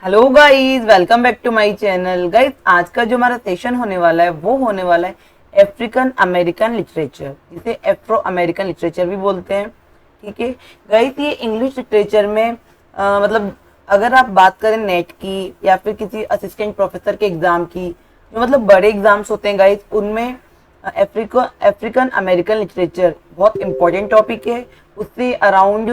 Hello guys, welcome back to my channel. Guys, आज का जो हमारा सेशन होने वाला है वो होने वाला है अफ्रीकन अमेरिकन लिटरेचर, जिसे एफ्रो अमेरिकन लिटरेचर भी बोलते हैं। ठीक है गाइस, ये इंग्लिश लिटरेचर में मतलब अगर आप बात करें नेट की या फिर किसी असिस्टेंट प्रोफेसर के एग्जाम की, जो मतलब बड़े एग्जाम्स होते हैं गाइस, उनमें अफ्रीकन अमेरिकन लिटरेचर बहुत इंपॉर्टेंट टॉपिक है। उससे अराउंड,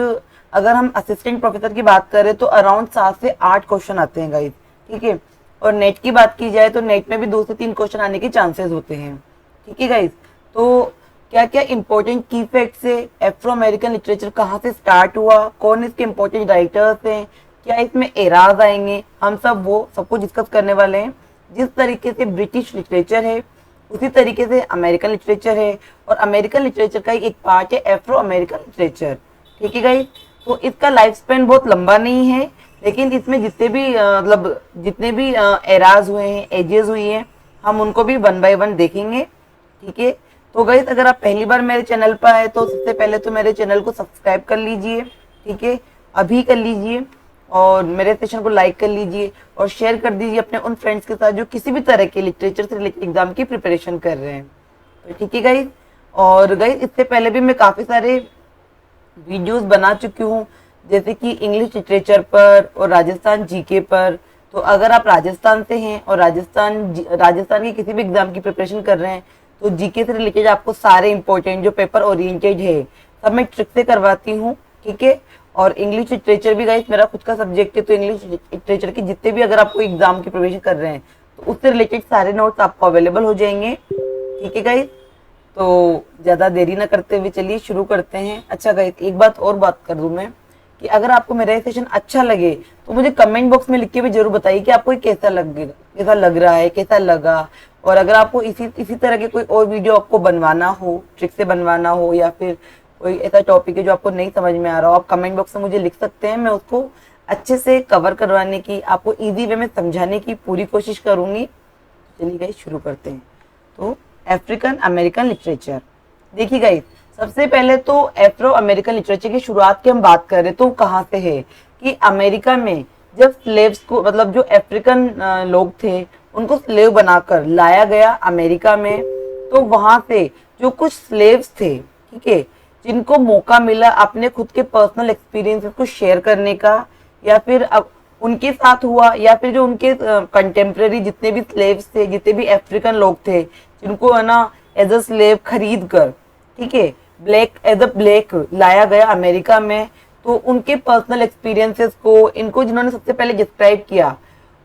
अगर हम असिस्टेंट प्रोफेसर की बात करें तो अराउंड 7 से 8 क्वेश्चन आते हैं गाइस। ठीक है, और नेट की बात की जाए तो नेट में भी 2 से 3 क्वेश्चन आने के चांसेस होते हैं। ठीक है गाइस, तो क्या क्या इंपॉर्टेंट की फैक्ट्स है, एफ्रो अमेरिकन लिटरेचर कहाँ से स्टार्ट हुआ, कौन इसके इंपॉर्टेंट राइटर्स हैं, क्या इसमें एराज आएंगे, हम सब कुछ डिस्कस करने वाले हैं। जिस तरीके से ब्रिटिश लिटरेचर है उसी तरीके से अमेरिकन लिटरेचर है, और अमेरिकन लिटरेचर का ही एक पार्ट है एफ्रो अमेरिकन लिटरेचर। ठीक है गाइस, तो इसका लाइफ स्पेन बहुत लंबा नहीं है, लेकिन इसमें जितने भी एराज हुए हैं, एजेस हुई हैं, हम उनको भी 1 बाय 1 देखेंगे। ठीक है, तो गाइस अगर आप पहली बार मेरे चैनल पर आए तो सबसे पहले तो मेरे चैनल को सब्सक्राइब कर लीजिए। ठीक है, अभी कर लीजिए, और मेरे सेशन को लाइक कर लीजिए और शेयर कर दीजिए अपने उन फ्रेंड्स के साथ जो किसी भी तरह के लिटरेचर से रिलेटेड एग्जाम की प्रिपरेशन कर रहे हैं। तो ठीक है गाइस, और गाइस इससे पहले भी मैं काफ़ी सारे वीडियोस बना चुकी हूँ, जैसे कि इंग्लिश लिटरेचर पर और राजस्थान जीके पर। तो अगर आप राजस्थान से हैं और राजस्थान की किसी भी एग्जाम की प्रिपरेशन कर रहे हैं तो जीके से रिलेटेड आपको सारे इंपॉर्टेंट जो पेपर ओरिएंटेड है सब मैं ट्रिक से करवाती हूँ। ठीक है, और इंग्लिश लिटरेचर भी गाइस मेरा खुद का सब्जेक्ट है, तो इंग्लिश लिटरेचर की जितने भी अगर आपको एग्जाम की प्रिपरेशन कर रहे हैं तो उससे रिलेटेड सारे नोट्स आपको अवेलेबल हो जाएंगे। ठीक है गाइस, तो ज़्यादा देरी ना करते हुए चलिए शुरू करते हैं। अच्छा गाइस, एक बात कर दूं मैं कि अगर आपको मेरा ये सेशन अच्छा लगे तो मुझे कमेंट बॉक्स में लिख के भी जरूर बताइए कि आपको ये कैसा लग रहा है, कैसा लगा। और अगर आपको इसी तरह के कोई और वीडियो आपको बनवाना हो, ट्रिक से बनवाना हो, या फिर कोई ऐसा टॉपिक है जो आपको नहीं समझ में आ रहा हो, आप कमेंट बॉक्स में मुझे लिख सकते हैं। मैं उसको अच्छे से कवर करवाने की, आपको ईजी वे में समझाने की पूरी कोशिश करूंगी। चलिए गाइस शुरू करते हैं। तो अफ्रीकन अमेरिकन लिटरेचर, देखिए गाइस, सबसे पहले तो एफ्रो अमेरिकन लिटरेचर की शुरुआत की हम बात करें तो कहाँ से है कि अमेरिका में जब स्लेव्स को, मतलब जो अफ्रीकन लोग थे उनको स्लेव बनाकर लाया गया अमेरिका में, तो वहां से जो कुछ स्लेव्स थे, ठीक है, जिनको मौका मिला अपने खुद के पर्सनल एक्सपीरियंसेस को शेयर करने का, या फिर अब उनके साथ हुआ, या फिर जो उनके कंटेम्प्रेरी जितने भी स्लेव्स थे, जितने भी अफ्रीकन लोग थे जिनको है ना एज अ स्लेव खरीद कर, ठीक है, एज अ ब्लैक लाया गया अमेरिका में, तो उनके पर्सनल एक्सपीरियंसेस को, इनको जिन्होंने सबसे पहले डिस्क्राइब किया,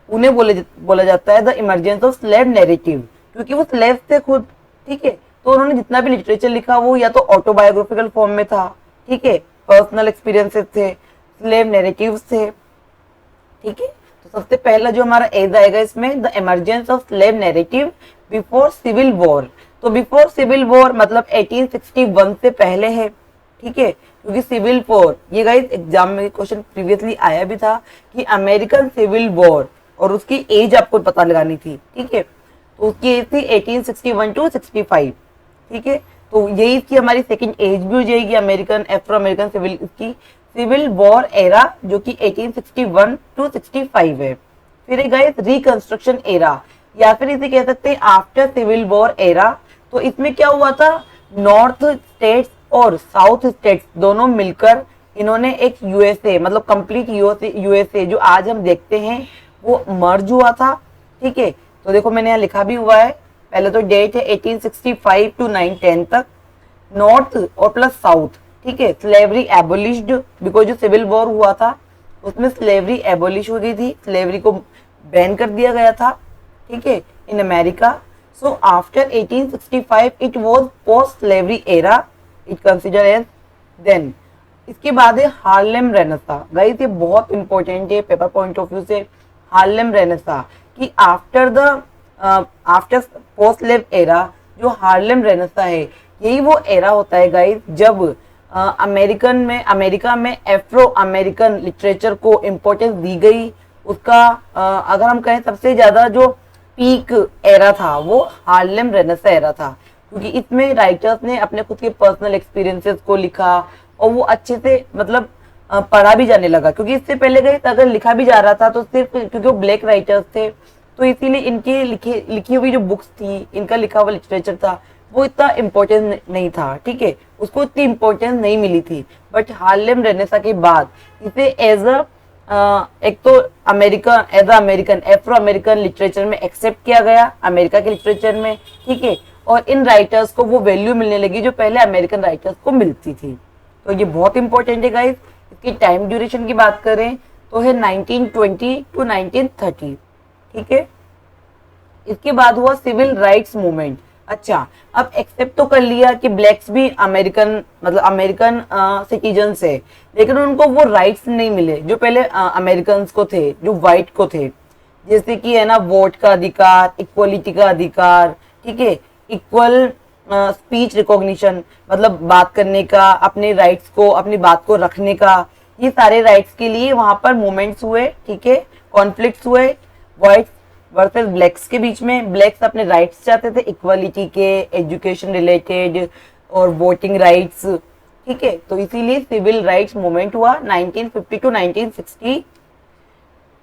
उन्हें बोला जाता है the emergence of slave narrative, क्योंकि वो स्लेव थे खुद। ठीक है, तो उन्होंने जितना भी लिटरेचर लिखा वो या तो ऑटोबायोग्राफिकल फॉर्म में था, ठीक है, पर्सनल एक्सपीरियंसेस थे, स्लेव नैरेटिव्स थे। ठीक है, तो सबसे पहला जो हमारा एज आएगा इसमें, the emergence of slave narrative before civil war. तो बिफोर सिविल वॉर मतलब 1861 से पहले है। ठीक है, क्योंकि सिविल वॉर, ये गाइस एग्जाम में क्वेश्चन प्रीवियसली आया भी था कि अमेरिकन सिविल वॉर, और उसकी एज आपको पता लगानी थी। ठीक है, तो उसकी एज थी 1861 टू 65। ठीक है, तो यही इसकी हमारी सेकंड एज भी हो जाएगी American Afro American civil war era, जो कि 1861 टू 65 है। फिर एक गाइस रिकंस्ट्रक्शन एरा, या फिर इसे कह सकते हैं आफ्टर सिविल वॉर एरा। तो इसमें क्या हुआ था, नॉर्थ स्टेट्स और साउथ स्टेट्स दोनों मिलकर इन्होंने एक यूएसए, मतलब कंप्लीट यूएसए जो आज हम देखते हैं वो मर्ज हुआ था। ठीक है, तो देखो मैंने यहाँ लिखा भी हुआ है, पहले तो डेट है 1865 टू 910 तक, नॉर्थ और प्लस साउथ। ठीक है, स्लेवरी एबोलिश्ड, बिकॉज जो सिविल वॉर हुआ था उसमें स्लेवरी एबोलिश हो गई थी, स्लेवरी को बैन कर दिया गया था। ठीक है, in America. So after 1865 it was post slavery era, it consider as then. इसके बाद है हार्लेम रेनेसा। गाइस ये बहुत इंपॉर्टेंट है पेपर पॉइंट ऑफ व्यू से, हार्लेम रेनेसा, कि आफ्टर पोस्ट स्लेव एरा जो हार्लेम रेनेसा है, यही वो एरा होता है गाइस जब अमेरिका में एफ्रो अमेरिकन लिटरेचर को इम्पोर्टेंस दी गई। उसका अगर हम कहें सबसे ज्यादा जो पीक एरा था वो हार्लेम रेनेसा एरा था, क्योंकि इसमें राइटर्स ने अपने खुद के पर्सनल एक्सपीरियंसेस को लिखा, और वो अच्छे से मतलब पढ़ा भी जाने लगा, क्योंकि इससे पहले गए अगर लिखा भी जा रहा था तो सिर्फ क्योंकि वो ब्लैक राइटर्स थे, तो इसीलिए इनकी लिखी हुई जो बुक्स थी, इनका लिखा हुआ लिटरेचर था, वो इतना इम्पोर्टेंस नहीं था, ठीक है, उसको इतनी इम्पोर्टेंस नहीं मिली थी। बट हार्लेम रेनेसा के बाद इसे एज अ एक तो as a American Afro American literature में एक्सेप्ट किया गया, अमेरिका के लिटरेचर में, ठीक है, और इन राइटर्स को वो वैल्यू मिलने लगी जो पहले अमेरिकन राइटर्स को मिलती थी। तो ये बहुत इंपॉर्टेंट है गाइस। इसकी टाइम ड्यूरेशन की बात करें तो है 1920 टू 1930, ठीक है। इसके बाद हुआ सिविल राइट्स मूवमेंट। अच्छा, अब एक्सेप्ट तो कर लिया कि ब्लैक्स भी अमेरिकन मतलब अमेरिकन सिटीजन्स है, लेकिन उनको वो राइट्स नहीं मिले जो पहले अमेरिकन को थे, जो व्हाइट को थे, जैसे कि है ना वोट का अधिकार, इक्वलिटी का अधिकार, ठीक है, इक्वल स्पीच रिकॉग्निशन मतलब बात करने का, अपने राइट्स को, अपनी बात को रखने का, ये सारे राइट्स के लिए वहां पर मूवमेंट्स हुए, ठीक है, कॉन्फ्लिक्ट्स हुए व्हाइट्स वर्सेस ब्लैक्स के बीच में। ब्लैक्स अपने राइट्स चाहते थे इक्वालिटी के, एजुकेशन रिलेटेड और वोटिंग राइट्स, ठीक है, तो इसीलिए सिविल राइट्स मूवमेंट हुआ 1950 to 1960।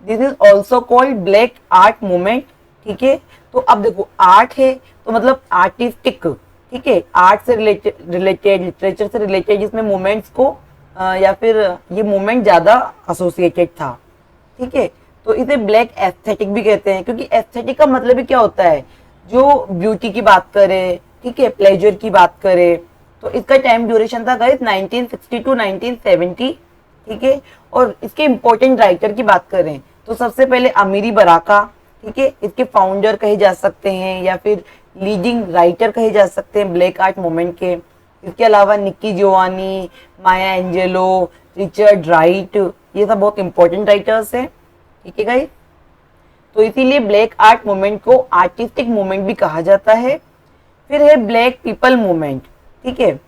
This is also called black art movement, ठीक है। तो अब देखो आर्ट है तो मतलब आर्टिस्टिक, ठीक है, आर्ट से रिलेटेड लिटरेचर से रिलेटेड जिसमें मूवमेंट्स को या फिर ये मूवमेंट ज्यादा एसोसिएटेड था, ठीक है। तो इसे ब्लैक एस्थेटिक भी कहते हैं, क्योंकि एस्थेटिक का मतलब ही क्या होता है, जो ब्यूटी की बात करे, ठीक है, प्लेजर की बात करे। तो इसका टाइम ड्यूरेशन था गाइस 1960 टू 1970, ठीक है। और इसके इंपॉर्टेंट राइटर की बात करें तो सबसे पहले अमीरी बराका, ठीक है, इसके फाउंडर कहे जा सकते हैं या फिर लीडिंग राइटर कहे जा सकते हैं ब्लैक आर्ट मूवमेंट के। इसके अलावा निक्की जोवानी, माया एंजेलो, रिचर्ड राइट, ये सब बहुत इंपॉर्टेंट राइटर्स हैं, ठीक है गाइस। तो इसीलिए ब्लैक आर्ट मूवमेंट को आर्टिस्टिक मूवमेंट भी कहा जाता है। फिर है ब्लैक पीपल मूवमेंट, ठीक है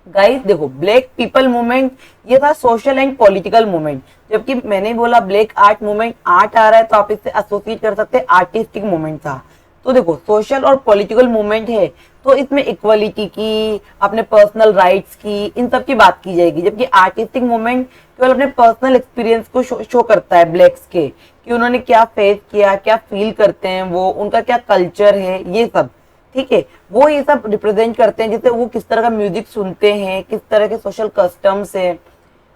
गाइस। देखो ब्लैक पीपल मूवमेंट ये था सोशल एंड पॉलिटिकल मूवमेंट, जबकि मैंने बोला ब्लैक आर्ट मूवमेंट, आर्ट आ रहा है तो आप इससे एसोसिएट कर सकते हैं आर्टिस्टिक मूवमेंट था। तो देखो सोशल और पॉलिटिकल मूवमेंट है तो इसमें इक्वलिटी की, अपने पर्सनल राइट्स की, इन सब की बात की जाएगी, जबकि आर्टिस्टिक मूवमेंट केवल अपने पर्सनल एक्सपीरियंस को शो करता है ब्लैक्स के, कि उन्होंने क्या फेस किया, क्या फील करते हैं वो, उनका क्या कल्चर है, ये सब, ठीक है, वो ये सब रिप्रेजेंट करते हैं, जैसे वो किस तरह का म्यूजिक सुनते हैं, किस तरह के सोशल कस्टम्स है,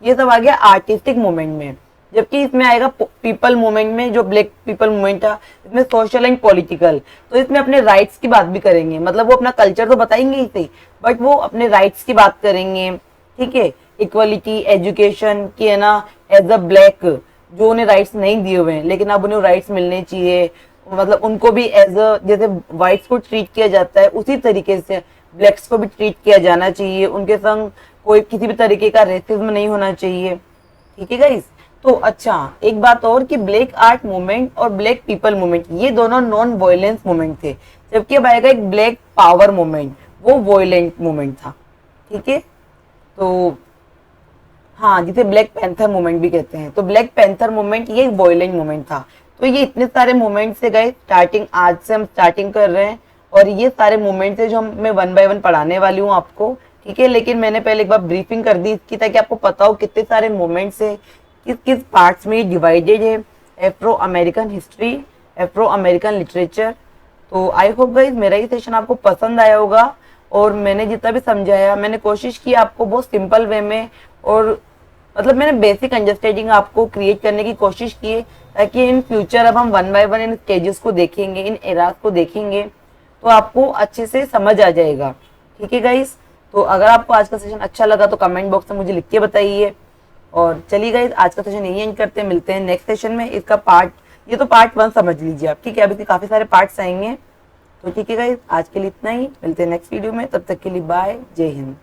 ये सब आ गया आर्टिस्टिक मूवमेंट में। जबकि इसमें आएगा पीपल मूवमेंट में, जो ब्लैक पीपल मूवमेंट था, इसमें सोशल एंड पॉलिटिकल, तो इसमें अपने राइट्स की बात भी करेंगे, मतलब वो अपना कल्चर तो बताएंगे ही सही, बट वो अपने राइट्स की बात करेंगे, ठीक है, इक्वलिटी, एजुकेशन की, है ना, एज अ ब्लैक जो उन्हें राइट्स नहीं दिए हुए हैं लेकिन अब उन्हें राइट्स मिलने चाहिए, मतलब उनको भी एज अ जैसे व्हाइट्स को ट्रीट किया जाता है उसी तरीके से ब्लैक्स को भी ट्रीट किया जाना चाहिए, उनके संग कोई किसी भी तरीके का रेसिज्म नहीं होना चाहिए, ठीक है गाइस। तो अच्छा एक बात और कि ब्लैक आर्ट मूवमेंट और ब्लैक पीपल मूवमेंट ये दोनों नॉन वायलेंस मूवमेंट थे, जबकि अब आएगा एक ब्लैक पावर मूवमेंट, वो वायलेंट मूवमेंट था, ठीक है। तो हाँ, जिसे ब्लैक पैंथर मूवमेंट भी कहते हैं, तो ब्लैक पैंथर मूवमेंट ये वायलेंट मूवमेंट था। तो ये इतने सारे मूवमेंट से गए, स्टार्टिंग आज से हम स्टार्टिंग कर रहे हैं और ये सारे मूवमेंट है जो मैं 1 बाय 1 पढ़ाने वाली हूँ आपको, ठीक है। लेकिन मैंने पहले एक बार ब्रीफिंग कर दी इसकी ताकि आपको पता हो कितने सारे मूवमेंट्स है, किस किस पार्ट्स में डिवाइडेड है, Afro American history, Afro American literature. तो आई होप गाइस मेरा ये सेशन आपको पसंद आया होगा और मैंने जितना भी समझाया मैंने कोशिश की आपको बहुत सिंपल वे में, और मतलब मैंने बेसिक अंडरस्टैंडिंग आपको क्रिएट करने की कोशिश की है ताकि इन फ्यूचर अब हम 1 बाय 1 इन स्टेजेस को देखेंगे, इन एराज को देखेंगे तो आपको अच्छे से समझ आ जाएगा, ठीक है गाइस। तो अगर आपको आज का सेशन अच्छा लगा तो कमेंट बॉक्स में मुझे लिख के बताइए। और चलिए गाइस आज का सेशन यही एंड करते हैं, मिलते हैं नेक्स्ट सेशन में। इसका ये तो पार्ट 1 समझ लीजिए आप, ठीक है, अभी काफी सारे पार्ट्स आएंगे। तो ठीक है गाइस आज के लिए इतना ही, मिलते हैं नेक्स्ट वीडियो में, तब तक के लिए बाय, जय हिंद।